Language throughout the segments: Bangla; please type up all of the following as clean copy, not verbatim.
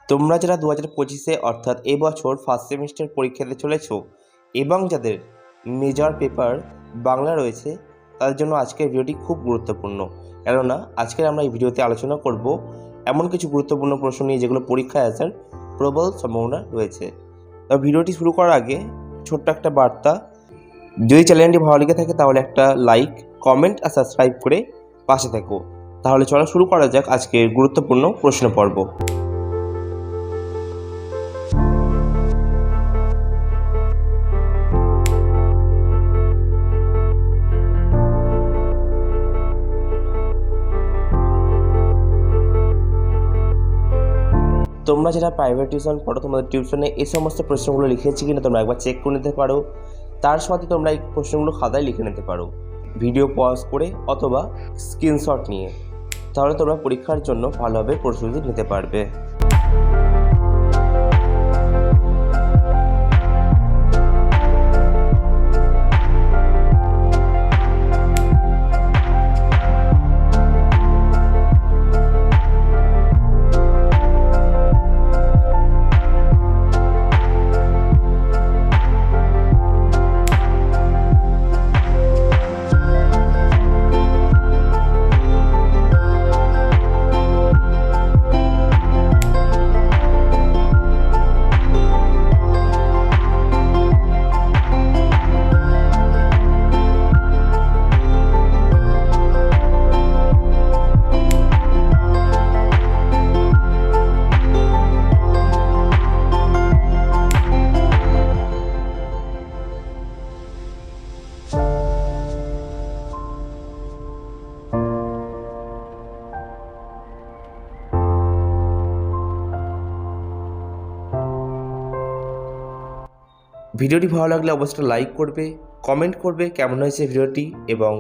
তোমরা যারা 2025-এ অর্থাৎ এবছর ফার্স্ট সেমিস্টার পরীক্ষা দিতে চলেছ এবং যাদের মেজর পেপার বাংলা রয়েছে তাদের জন্য আজকের ভিডিওটি খুব গুরুত্বপূর্ণ। কেননা আজকের আমরা এই ভিডিওতে আলোচনা করব এমন কিছু গুরুত্বপূর্ণ প্রশ্ন নিয়ে যেগুলো পরীক্ষায় আসার প্রবল সম্ভাবনা রয়েছে। তবে ভিডিওটি শুরু করার আগে ছোট্ট একটা বার্তা, যদি চ্যানেলটি ভালো লেগে থাকে তাহলে একটা লাইক, কমেন্ট আর সাবস্ক্রাইব করে পাশে থেকো। তাহলে চলো শুরু করা যাক আজকের গুরুত্বপূর্ণ প্রশ্ন পর্ব। তোমরা যারা প্রাইভেট টিউশন পড়ো তোমাদের টিউশনে এই সমস্ত প্রশ্নগুলো লিখেছি কিনা তোমরা একবার চেক করে নিতে পারো। তার সাথে তোমরা এই প্রশ্নগুলো খাতায় লিখে নিতে পারো ভিডিও পজ করে অথবা স্ক্রিনশট নিয়ে। তাহলে তোমরা পরীক্ষার জন্য ভালোভাবে প্রস্তুতি নিতে পারবে। ভিডিওটি ভালো লাগলে অবশ্যই লাইক করবে, কমেন্ট করবে কেমন হয়েছে ভিডিওটি এবং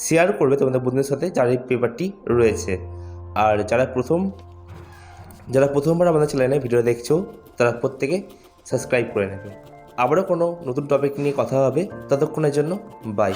শেয়ার করবে তোমাদের বন্ধুদের সাথে যার এই পেপারটি রয়েছে। আর যারা প্রথমবার আমাদের চ্যানেলে ভিডিও দেখছো তারা প্রত্যেকে সাবস্ক্রাইব করে নেবে। আবারও কোনো নতুন টপিক নিয়ে কথা হবে, ততক্ষণের জন্য বাই।